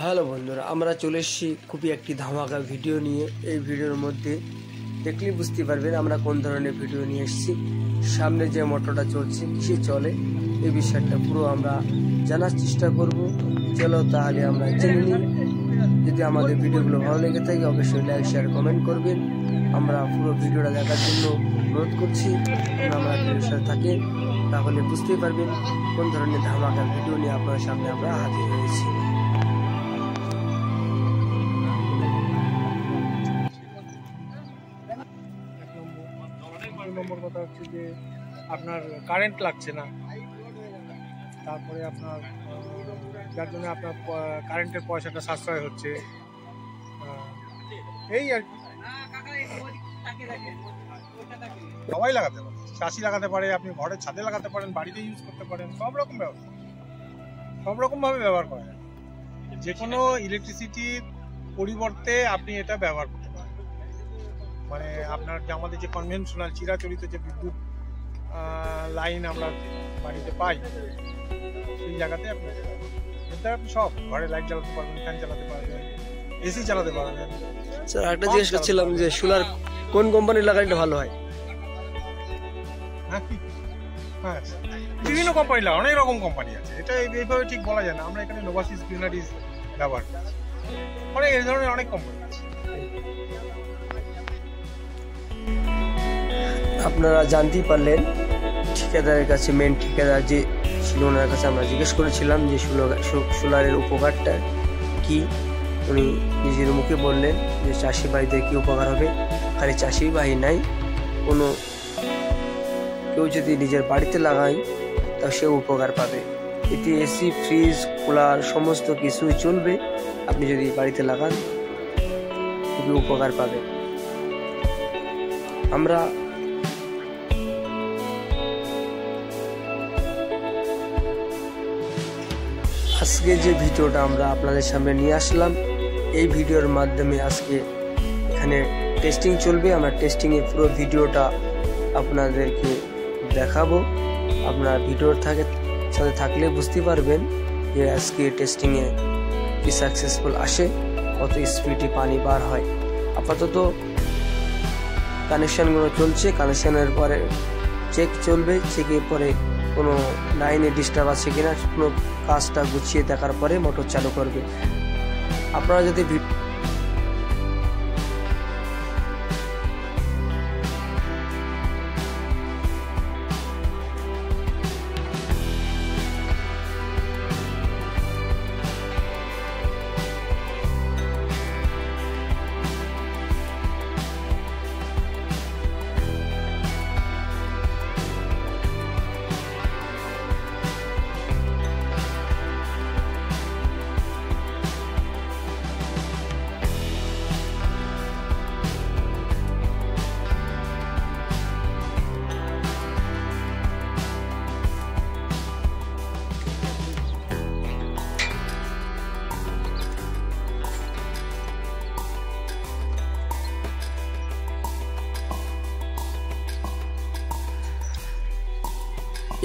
Hello বন্ধুরা, আমরা চলে এসেছি খুবই একটি ধামাকা ভিডিও নিয়ে। এই ভিডিওর মধ্যে দেখলেই বুঝতে পারবেন আমরা কোন ধরনের ভিডিও নিয়ে এসেছি। সামনে যে মোটরটা চলছে, কিসে চলে, এই বিষয়টা পুরো আমরা জানার চেষ্টা করব। চলো তাহলে আমরা জেনে নিই। যদি আমাদের ভিডিওগুলো ভালো লেগে থাকে অবশ্যই লাইক শেয়ার কমেন্ট করবেন। আমরা পুরো ভিডিওটা দেখার জন্য অনুরোধ করছি। আমরা ভিডিওর সাথে থাকেন, তাহলে বুঝতেই পারবেন কোন ধরনের ধামাকা ভিডিও নিয়ে আপনার সামনে আমরা হাজির হয়েছি। নম্বর কথা হচ্ছে যে আপনার কারেন্ট লাগছে না, তারপরে আপনার যার জন্য আপনার কারেন্টের পয়সাটা সাশ্রয় হচ্ছে, এই আর কি। সবাই লাগাতে পারে, চাষি লাগাতে পারে, আপনি ঘরের ছাদে লাগাতে পারেন, বাড়িতে ইউজ করতে পারেন, সব রকমভাবে ব্যবহার করা যায়। যে কোনো ইলেকট্রিসিটির পরিবর্তে আপনি এটা ব্যবহার করতে পারেন। মানে আপনার যে আমাদের যে কনভেনশনাল চিরাচরিত যে বিদ্যুৎ লাইন আমরা বাড়িতে পাই, সেই জায়গাতে আপনি সব ঘরে লাইট জ্বালাতে পারবেন, ফ্যান চালাতে পারবেন, এসি চালাতে পারবেন। স্যার একটা জিজ্ঞেস করছিলাম যে সোলার কোন কোম্পানির লাগাইলে ভালো হয়? হ্যাঁ, বিভিন্ন কোম্পানি লাগে, অনেক রকম কোম্পানি আছে, এটা এইভাবে ঠিক বলা যায় না। আমরা এখানে নোভাসিস গ্রিনারিজ ব্যবহার করছি, অনেক এই ধরনের অনেক কোম্পানি আছে। আপনারা জানতেই পারলেন ঠিকাদারের কাছে, মেন ঠিকাদার যে ছিল ওনার কাছে আমরা জিজ্ঞেস করেছিলাম যে সোলারের উপকারটা কি। উনি নিজের মুখে বললেন যে চাষি ভাইদের কি উপকার হবে। খালি চাষি ভাই নাই, কোনো কেউ যদি নিজের বাড়িতে লাগায় তা সেও উপকার পাবে। এতে এসি, ফ্রিজ, কুলার সমস্ত কিছুই চলবে। আপনি যদি বাড়িতে লাগান খুবই উপকার পাবে। আমরা আজকে যে ভিডিওটা আমরা আপনাদের সামনে নিয়ে আসলাম, এই ভিডিওর মাধ্যমে আজকে এখানে টেস্টিং চলবে। আমরা টেস্টিংয়ের পুরো ভিডিওটা আপনাদেরকে দেখাবো। আপনার ভিডিওর সাথে থাকলে বুঝতে পারবেন যে আজকে টেস্টিংয়ে কি সাকসেসফুল আসে, কত স্পিডে পানি বার হয়। আপাতত কানেকশানগুলো চলছে, কানেকশানের পরে চেক চলবে, চেকের পরে কোনো লাইনে ডিস্টার্ব আছে কিনা কোনো কাজটা গুছিয়ে দেখার পরে মোটর চালু করবে। আপনারা যদি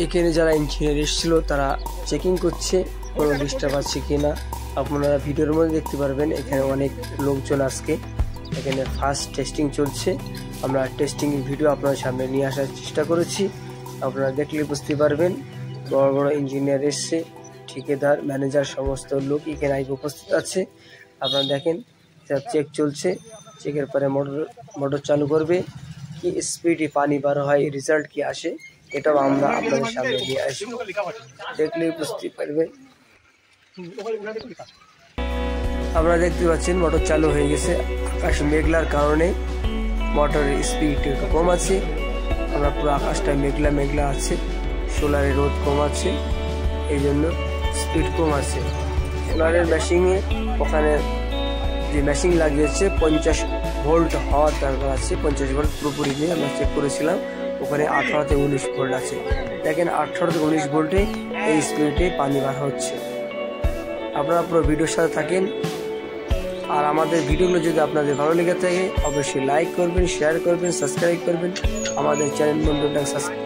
এখানে যারা ইঞ্জিনিয়ার এসেছিল তারা চেকিং করছে কোনো ডিস্টার্ব আছে কিনা। আপনারা ভিডিওর মধ্যে দেখতে পারবেন এখানে অনেক লোকজন আজকে এখানে ফার্স্ট টেস্টিং চলছে। আমরা টেস্টিংয়ের ভিডিও আপনার সামনে নিয়ে আসার চেষ্টা করেছি। আপনারা দেখলে বুঝতে পারবেন বড় বড় ইঞ্জিনিয়ার এসছে, ঠিকাদার, ম্যানেজার, সমস্ত লোক এখানে আগে উপস্থিত আছে। আপনারা দেখেন চেক চলছে, চেকের পরে মোটর চালু করবে, কি স্পিডে পানি বার হয়, রেজাল্ট কি আসে, এটাও আমরা আপনাদের সামনে নিয়ে আসি, দেখলেই বুঝতে পারবেন। আপনারা দেখতে পাচ্ছেন মোটর চালু হয়ে গেছে। আকাশ মেঘলার কারণে মোটরের স্পিড একটু কম আছে। আমরা পুরো আকাশটা মেঘলা আছে, সোলারের রোদ কম আছে, এই জন্য স্পিড কম আছে। সোলারের মেশিনে ওখানে যে মেশিন লাগিয়েছে 50 ভোল্ট হওয়ার দরকার আছে। 50 ভোল্ট পুরোপুরি নিয়ে আমরা চেক করেছিলাম, ওখানে 18 থেকে 19 ভোল্ট আছে। দেখেন 18 থেকে 19 ভোল্টে এই স্পিডে পানি বার হচ্ছে। আপনারা পুরো ভিডিওর সাথে থাকেন। আর আমাদের ভিডিওগুলো যদি আপনাদের ভালো লেগে থাকে অবশ্যই লাইক করবেন, শেয়ার করবেন, সাবস্ক্রাইব করবেন। আমাদের চ্যানেল বন্ধুটা সাবস্ক্রাইব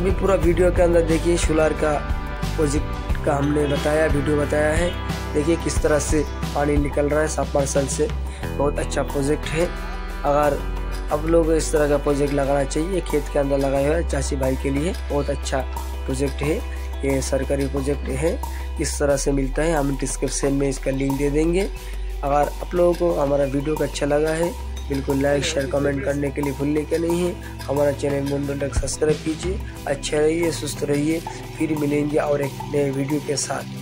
अभी पूरा वीडियो के अंदर देखिए सोलार का प्रोजेक्ट का हमने बताया, वीडियो बताया है। देखिए किस तरह से पानी निकल रहा है सबमर्सल से, बहुत अच्छा प्रोजेक्ट है। अगर आप लोग इस तरह का प्रोजेक्ट लगाना चाहिए, खेत के अंदर लगाए हुए चाची भाई के लिए बहुत अच्छा प्रोजेक्ट है। ये सरकारी प्रोजेक्ट है, किस तरह से मिलता है हम डिस्क्रिप्शन में इसका लिंक दे देंगे। अगर आप लोगों को हमारा वीडियो का अच्छा लगा है बिल्कुल लाइक शेयर कमेंट करने के लिए भूलने का नहीं है। हमारा चैनल मुंडो टेक सब्सक्राइब कीजिए। अच्छा रहिए, सुस्त रहिए, फिर मिलेंगे और एक नए वीडियो के साथ।